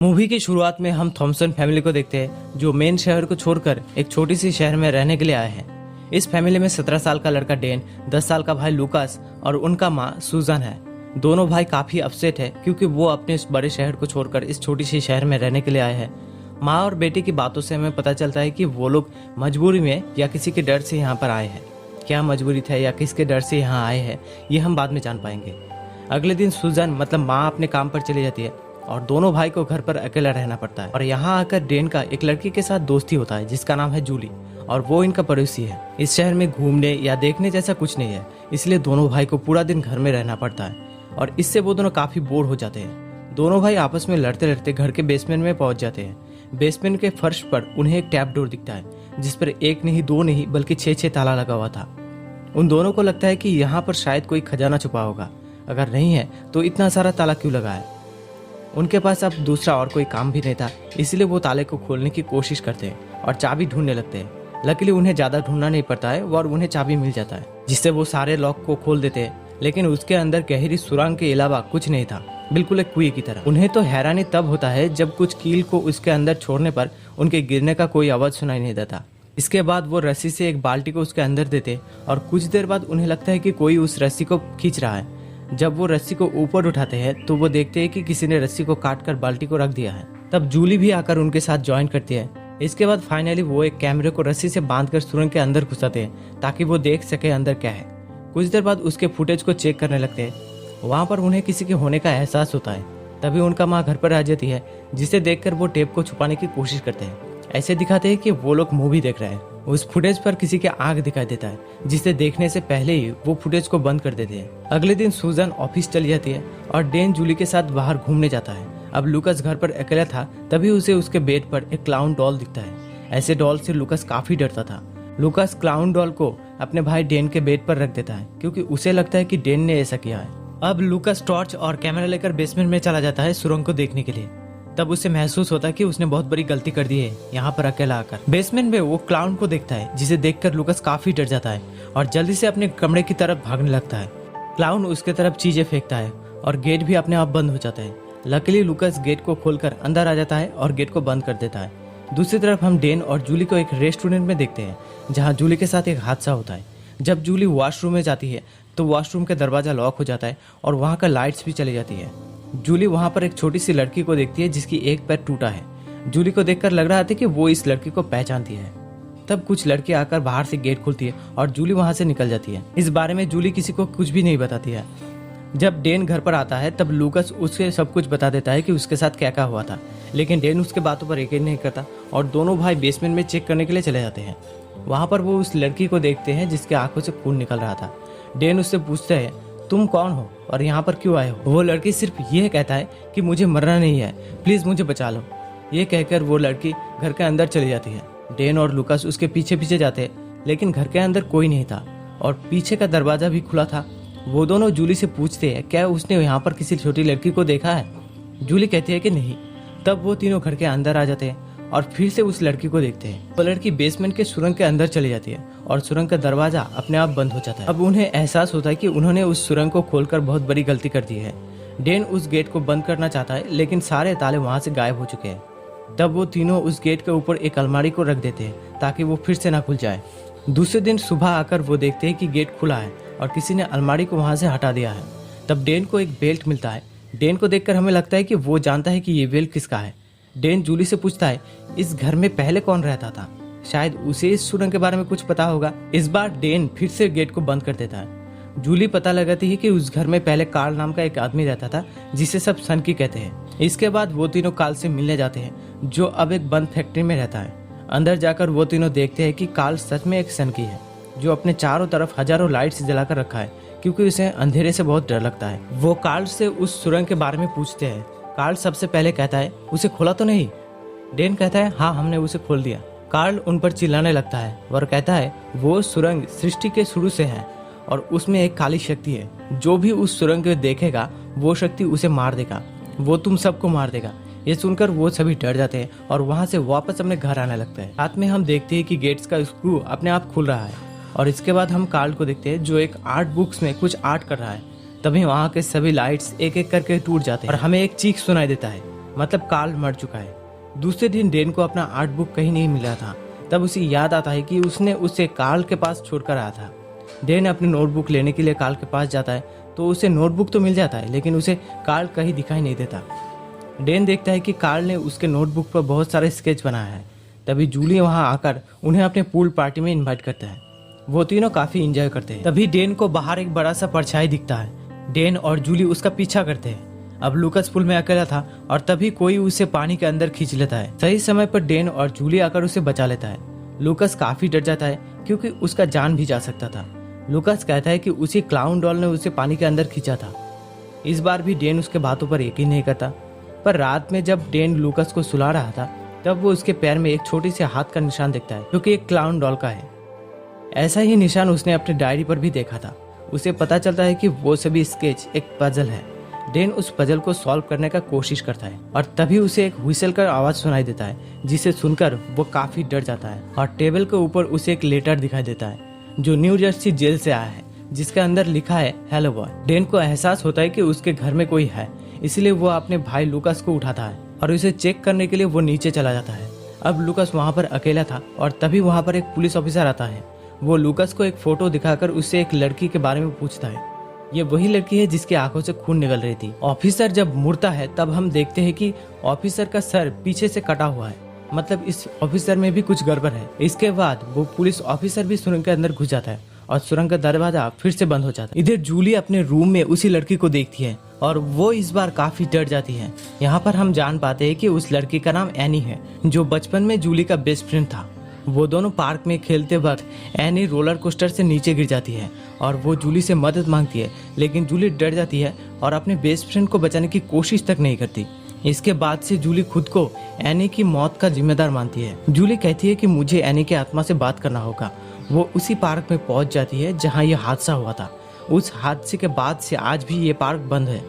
Movie की शुरुआत में हम थॉमसन फैमिली को देखते हैं जो मेन शहर को छोड़कर एक छोटी सी शहर में रहने के लिए आए हैं। इस फैमिली में 17 साल का लड़का डेन, 10 साल का भाई लूकास और उनका माँ सूजन है। दोनों भाई काफी अपसेट है क्योंकि वो अपने इस बड़े शहर को छोड़कर इस छोटी सी शहर में रहने के लिए आए हैं। माँ और बेटे की बातों से हमें पता चलता है कि वो लोग मजबूरी में या किसी के डर से यहाँ पर आए हैं। क्या मजबूरी था या किसके डर से यहाँ आए हैं ये हम बाद में जान पाएंगे। अगले दिन सूजन मतलब माँ अपने काम पर चली जाती है और दोनों भाई को घर पर अकेला रहना पड़ता है। और यहाँ आकर डेन का एक लड़की के साथ दोस्ती होता है जिसका नाम है जूली और वो इनका पड़ोसी है। इस शहर में घूमने या देखने जैसा कुछ नहीं है, इसलिए दोनों भाई को पूरा दिन घर में रहना पड़ता है और इससे वो दोनों काफी बोर हो जाते हैं। दोनों भाई आपस में लड़ते लड़ते घर के बेसमेंट में पहुंच जाते हैं। बेसमेंट के फर्श पर उन्हें एक टैप डोर दिखता है जिस पर एक नहीं दो नहीं बल्कि 6 ताला लगा हुआ था। उन दोनों को लगता है कि यहाँ पर शायद कोई खजाना छुपा होगा, अगर नहीं है तो इतना सारा ताला क्यों लगा है। उनके पास अब दूसरा और कोई काम भी नहीं था, इसलिए वो ताले को खोलने की कोशिश करते हैं और चाबी ढूंढने लगते हैं। लकीली उन्हें ज्यादा ढूंढना नहीं पड़ता है और उन्हें चाबी मिल जाता है जिससे वो सारे लॉक को खोल देते हैं। लेकिन उसके अंदर गहरी सुरंग के अलावा कुछ नहीं था, बिल्कुल एक कुएं की तरह। उन्हें तो हैरानी तब होता है जब कुछ कील को उसके अंदर छोड़ने पर उनके गिरने का कोई आवाज सुनाई नहीं देता। इसके बाद वो रस्सी से एक बाल्टी को उसके अंदर देते और कुछ देर बाद उन्हें लगता है कि कोई उस रस्सी को खींच रहा है। जब वो रस्सी को ऊपर उठाते हैं तो वो देखते हैं कि किसी ने रस्सी को काटकर बाल्टी को रख दिया है। तब जूली भी आकर उनके साथ ज्वाइन करती है। इसके बाद फाइनली वो एक कैमरे को रस्सी से बांधकर सुरंग के अंदर घुसाते हैं ताकि वो देख सके अंदर क्या है। कुछ देर बाद उसके फुटेज को चेक करने लगते हैं। वहाँ पर उन्हें किसी के होने का एहसास होता है। तभी उनका माँ घर पर आ जाती है जिसे देखकर वो टेप को छुपाने की कोशिश करते हैं। ऐसे दिखाते हैं कि वो लोग मूवी देख रहे हैं। उस फुटेज पर किसी के आंख दिखाई देता है जिसे देखने से पहले ही वो फुटेज को बंद कर देते हैं। अगले दिन सूजन ऑफिस चली जाती है और डेन जूली के साथ बाहर घूमने जाता है। अब लूकास घर पर अकेला था, तभी उसे उसके बेड पर एक क्लाउन डॉल दिखता है। ऐसे डॉल से लूकास काफी डरता था। लूकास क्लाउन डॉल को अपने भाई डेन के बेड पर रख देता है क्योंकि उसे लगता है कि डेन ने ऐसा किया है। अब लूकास टॉर्च और कैमरा लेकर बेसमेंट में चला जाता है सुरंग को देखने के लिए। तब उसे महसूस होता है कि उसने बहुत बड़ी गलती कर दी है यहाँ पर अकेला आकर। बेसमेंट में वो क्लाउन को देखता है जिसे देखकर लूकास काफी डर जाता है और जल्दी से अपने कमरे की तरफ भागने लगता है। क्लाउन उसके तरफ चीजें फेंकता है और गेट भी अपने आप बंद हो जाता है। लकीली लूकास गेट को खोलकर अंदर आ जाता है और गेट को बंद कर देता है। दूसरी तरफ हम डेन और जूली को एक रेस्टोरेंट में देखते हैं जहाँ जूली के साथ एक हादसा होता है। जब जूली वॉशरूम में जाती है तो वॉशरूम का दरवाजा लॉक हो जाता है और वहाँ का लाइट्स भी चली जाती है। जूली वहाँ पर एक छोटी सी लड़की को देखती है जिसकी एक पैर टूटा है। जूली को देखकर लग रहा था कि वो इस लड़की को पहचानती है। तब कुछ लड़की आकर बाहर से गेट खोलती है और जूली वहाँ से निकल जाती है। इस बारे में जूली किसी को कुछ भी नहीं बताती है। जब डेन घर पर आता है तब लूकास उसे सब कुछ बता देता है कि उसके साथ क्या क्या हुआ था, लेकिन डेन उसके बातों पर यकीन नहीं करता और दोनों भाई बेसमेंट में चेक करने के लिए चले जाते हैं। वहाँ पर वो उस लड़की को देखते हैं जिसके आंखों से खून निकल रहा था। डेन उससे पूछते हैं, तुम कौन हो और यहाँ पर क्यों आए हो? वो लड़की सिर्फ ये कहता है कि मुझे मरना नहीं है, प्लीज मुझे बचा लो। ये कहकर वो लड़की घर के अंदर चली जाती है। डेन और लूकास उसके पीछे पीछे जाते हैं, लेकिन घर के अंदर कोई नहीं था और पीछे का दरवाजा भी खुला था। वो दोनों जूली से पूछते हैं क्या उसने यहाँ पर किसी छोटी लड़की को देखा है। जूली कहती है कि नहीं। तब वो तीनों घर के अंदर आ जाते हैं और फिर से उस लड़की को देखते हैं। वो लड़की बेसमेंट के सुरंग के अंदर चली जाती है और सुरंग का दरवाजा अपने आप बंद हो जाता है। अब उन्हें एहसास होता है कि उन्होंने उस सुरंग को खोलकर बहुत बड़ी गलती कर दी है। डेन उस गेट को बंद करना चाहता है लेकिन सारे ताले वहां से गायब हो चुके हैं। तब वो तीनों उस गेट के ऊपर एक अलमारी को रख देते हैं ताकि वो फिर से ना खुल जाए। दूसरे दिन सुबह आकर वो देखते हैं कि गेट खुला है और किसी ने अलमारी को वहां से हटा दिया है। तब डेन को एक बेल्ट मिलता है। डेन को देखकर हमें लगता है कि वो जानता है कि ये बेल्ट किसका है। डेन जूली से पूछता है इस घर में पहले कौन रहता था, शायद उसे इस सुरंग के बारे में कुछ पता होगा। इस बार डेन फिर से गेट को बंद कर देता है। जूली पता लगाती है कि उस घर में पहले कार्ल नाम का एक आदमी रहता था जिसे सब सनकी कहते हैं। इसके बाद वो तीनों कार्ल से मिलने जाते हैं जो अब एक बंद फैक्ट्री में रहता है। अंदर जाकर वो तीनों देखते हैं कि कार्ल सच में एक सनकी है जो अपने चारों तरफ हजारों लाइट्स जलाकर रखा है क्योंकि उसे अंधेरे से बहुत डर लगता है। वो कार्ल से उस सुरंग के बारे में पूछते हैं। कार्ल सबसे पहले कहता है उसे खोला तो नहीं। डेन कहता है हाँ हमने उसे खोल दिया। कार्ल उन पर चिल्लाने लगता है और कहता है वो सुरंग सृष्टि के शुरू से है और उसमें एक काली शक्ति है। जो भी उस सुरंग को देखेगा वो शक्ति उसे मार देगा, वो तुम सबको मार देगा। ये सुनकर वो सभी डर जाते हैं और वहाँ से वापस अपने घर आने लगते हैं। रात में हम देखते हैं कि गेट्स का स्क्रू अपने आप खुल रहा है और इसके बाद हम कार्ल को देखते हैं जो एक आर्ट बुक्स में कुछ आर्ट कर रहा है। तभी वहाँ के सभी लाइट्स एक एक करके टूट जाते हैं और हमें एक चीख सुनाई देता है। मतलब कार्ल मर चुका है। दूसरे दिन डेन को अपना आर्ट बुक कहीं नहीं मिला था। तब उसे याद आता है कि उसने उसे कार्ल के पास छोड़कर आया था। डेन अपनी नोटबुक लेने के लिए कार्ल के पास जाता है तो उसे नोटबुक तो मिल जाता है, लेकिन उसे कार्ल कहीं दिखाई नहीं देता। डेन देखता है कि कार्ल ने उसके नोटबुक पर बहुत सारे स्केच बनाया है। तभी जूली वहां आकर उन्हें अपने पूल पार्टी में इनवाइट करता है। वो तीनों काफी एंजॉय करते हैं। तभी डेन को बाहर एक बड़ा सा परछाई दिखता है। डेन और जूली उसका पीछा करते हैं। अब लूकास पूल में अकेला था और तभी कोई उसे पानी के अंदर खींच लेता है। सही समय पर डेन और जूली आकर उसे बचा लेता है। लूकास काफी डर जाता है क्योंकि उसका जान भी जा सकता था। लूकास कहता है कि उसी क्लाउन डॉल ने उसे पानी के अंदर खींचा था। इस बार भी डेन उसके बातों पर यकीन नहीं करता। पर रात में जब डेन लूकास को सुला रहा था तब वो उसके पैर में एक छोटी सी हाथ का निशान देखता है जो कि एक क्लाउन डॉल का है। ऐसा ही निशान उसने अपनी डायरी पर भी देखा था। उसे पता चलता है कि वो सभी स्केच एक पजल है। डेन उस पजल को सॉल्व करने का कोशिश करता है और तभी उसे एक व्हिसल का आवाज सुनाई देता है, जिसे सुनकर वो काफी डर जाता है। और टेबल के ऊपर उसे एक लेटर दिखाई देता है जो न्यू जर्सी जेल से आया है, जिसके अंदर लिखा है हेलो बॉय। डेन को एहसास होता है कि उसके घर में कोई है, इसलिए वो अपने भाई लूकास को उठाता है और उसे चेक करने के लिए वो नीचे चला जाता है। अब लूकास वहाँ पर अकेला था और तभी वहाँ पर एक पुलिस ऑफिसर आता है। वो लूकास को एक फोटो दिखाकर उससे एक लड़की के बारे में पूछता है। ये वही लड़की है जिसकी आंखों से खून निकल रही थी। ऑफिसर जब मुड़ता है तब हम देखते हैं कि ऑफिसर का सर पीछे से कटा हुआ है, मतलब इस ऑफिसर में भी कुछ गड़बड़ है। इसके बाद वो पुलिस ऑफिसर भी सुरंग के अंदर घुस जाता है और सुरंग का दरवाजा फिर से बंद हो जाता है। इधर जूली अपने रूम में उसी लड़की को देखती है और वो इस बार काफी डर जाती है। यहाँ पर हम जान पाते हैं कि उस लड़की का नाम एनी है, जो बचपन में जूली का बेस्ट फ्रेंड था। वो दोनों पार्क में खेलते वक्त एनी रोलर कोस्टर से नीचे गिर जाती है और वो जूली से मदद मांगती है, लेकिन जूली डर जाती है और अपने बेस्ट फ्रेंड को बचाने की कोशिश तक नहीं करती। इसके बाद से जूली खुद को एनी की मौत का जिम्मेदार मानती है। जूली कहती है कि मुझे एनी की आत्मा से बात करना होगा। वो उसी पार्क में पहुंच जाती है जहां ये हादसा हुआ था। उस हादसे के बाद से आज भी ये पार्क बंद है।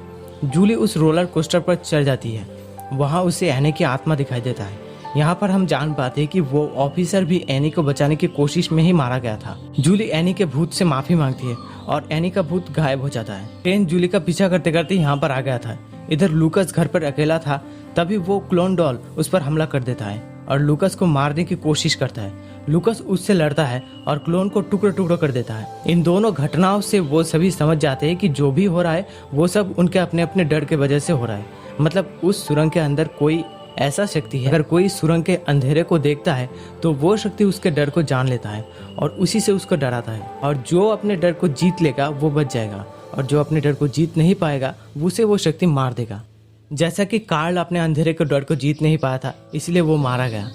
जूली उस रोलर कोस्टर पर चढ़ जाती है। वहां उसे एनी की आत्मा दिखाई देता है। यहाँ पर हम जान पाते हैं कि वो ऑफिसर भी एनी को बचाने की कोशिश में ही मारा गया था। जूली एनी के भूत से माफी मांगती है और एनी का भूत गायब हो जाता है। डेन जूली का पीछा करते करते यहाँ पर आ गया था। इधर लूकास घर पर अकेला था, तभी वो क्लोन डॉल उस पर हमला कर देता है और लूकास को मारने की कोशिश करता है। लूकास उससे लड़ता है और क्लोन को टुकड़े टुकड़े कर देता है। इन दोनों घटनाओं से वो सभी समझ जाते हैं कि जो भी हो रहा है वो सब उनके अपने अपने डर के वजह से हो रहा है। मतलब उस सुरंग के अंदर कोई ऐसा शक्ति है, अगर कोई सुरंग के अंधेरे को देखता है तो वो शक्ति उसके डर को जान लेता है और उसी से उसको डराता है। और जो अपने डर को जीत लेगा वो बच जाएगा और जो अपने डर को जीत नहीं पाएगा उसे वो शक्ति मार देगा। जैसा कि कार्ल अपने अंधेरे के डर को जीत नहीं पाया था, इसलिए वो मारा गया।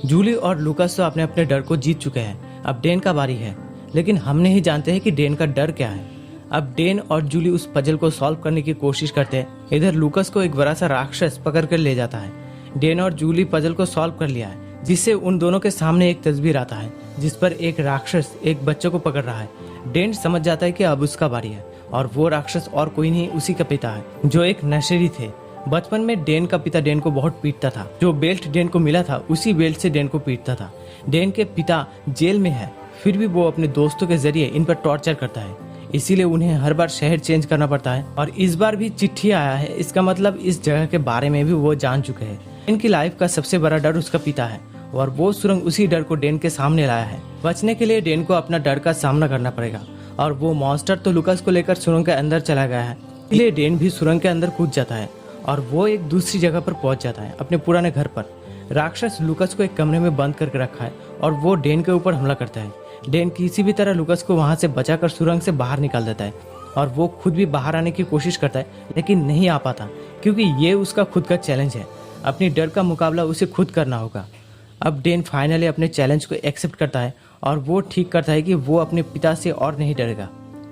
जूली और लूकास तो अपने अपने डर को जीत चुके हैं। अब डेन का बारी है, लेकिन हम नहीं जानते हैं कि डेन का डर क्या है। अब डेन और जूली उस पजल को सॉल्व करने की कोशिश करते हैं। इधर लूकास को एक बड़ा सा राक्षस पकड़ कर ले जाता है। डेन और जूली पजल को सॉल्व कर लिया है, जिससे उन दोनों के सामने एक तस्वीर आता है जिस पर एक राक्षस एक बच्चे को पकड़ रहा है। डेन समझ जाता है कि अब उसका बारी है और वो राक्षस और कोई नहीं उसी का पिता है, जो एक नशेड़ी थे। बचपन में डेन का पिता डेन को बहुत पीटता था। जो बेल्ट डेन को मिला था उसी बेल्ट से डेन को पीटता था। डेन के पिता जेल में है, फिर भी वो अपने दोस्तों के जरिए इन पर टॉर्चर करता है, इसीलिए उन्हें हर बार शहर चेंज करना पड़ता है। और इस बार भी चिट्ठी आया है, इसका मतलब इस जगह के बारे में भी वो जान चुके हैं। इनकी लाइफ का सबसे बड़ा डर उसका पिता है और वो सुरंग उसी डर को डेन के सामने लाया है। बचने के लिए डेन को अपना डर का सामना करना पड़ेगा और वो मॉन्स्टर तो लूकास को लेकर सुरंग के अंदर चला गया है, इसलिए डेन भी सुरंग के अंदर कूद जाता है और वो एक दूसरी जगह पर पहुंच जाता है, अपने पुराने घर पर। राक्षस लूकास को एक कमरे में बंद करके रखा है और वो डेन के ऊपर हमला करता है। डेन किसी भी तरह लूकास को वहां से बचाकर सुरंग से बाहर निकाल देता है और वो खुद भी बाहर आने की कोशिश करता है, लेकिन नहीं आ पाता क्योंकि ये उसका खुद का चैलेंज है। अपनी डर का मुकाबला उसे खुद करना होगा। अब डेन फाइनली अपने चैलेंज को एक्सेप्ट करता है और वो ठीक करता है कि वो अपने पिता से और नहीं डरेगा।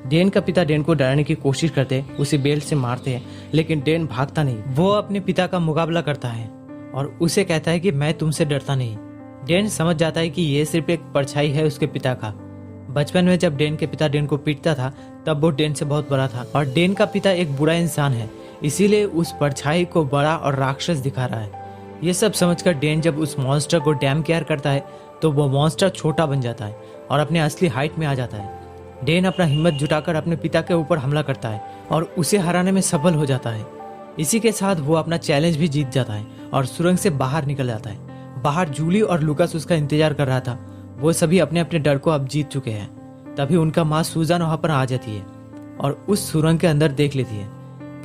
डेन का पिता डेन को डराने की कोशिश करते, उसे बेल्ट से मारते हैं, लेकिन डेन भागता नहीं। वो अपने पिता का मुकाबला करता है और उसे कहता है कि मैं तुमसे डरता नहीं। डेन समझ जाता है कि ये सिर्फ एक परछाई है उसके पिता का। बचपन में जब डेन के पिता डेन को पीटता था तब वो डेन से बहुत बड़ा था और डेन का पिता एक बुरा इंसान है, इसीलिए उस परछाई को बड़ा और राक्षस दिखा रहा है। ये सब समझकर डेन जब उस मॉन्स्टर को डैम केयर करता है तो वो मॉन्स्टर छोटा बन जाता है और अपने असली हाइट में आ जाता है। डेन अपना हिम्मत जुटाकर अपने पिता के ऊपर हमला करता है और उसे हराने में सफल हो जाता है। इसी के साथ वो अपना चैलेंज भी जीत जाता है और सुरंग से बाहर निकल जाता है। बाहर जूली और लुकास उसका इंतजार कर रहा था। वो सभी अपने अपने डर को अब जीत चुके हैं। तभी उनका माँ सूजन वहां पर आ जाती है और उस सुरंग के अंदर देख लेती है,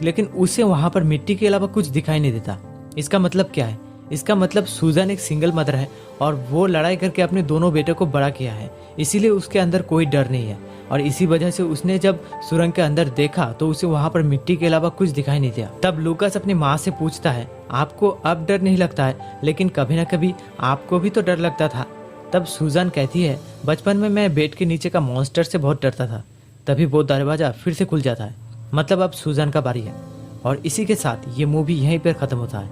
लेकिन उसे वहां पर मिट्टी के अलावा कुछ दिखाई नहीं देता। इसका मतलब क्या है? इसका मतलब सूजन एक सिंगल मदर है और वो लड़ाई करके अपने दोनों बेटों को बड़ा किया है, इसीलिए उसके अंदर कोई डर नहीं है। और इसी वजह से उसने जब सुरंग के अंदर देखा तो उसे वहां पर मिट्टी के अलावा कुछ दिखाई नहीं दिया। तब लूकास अपनी माँ से पूछता है, आपको अब डर नहीं लगता है, लेकिन कभी ना कभी आपको भी तो डर लगता था। तब सूजन कहती है, बचपन में मैं बेड के नीचे का मॉन्स्टर से बहुत डरता था। तभी वो दरवाजा फिर से खुल जाता है। मतलब अब सूजन का बारी है। और इसी के साथ ये मूवी यहीं पर खत्म होता है।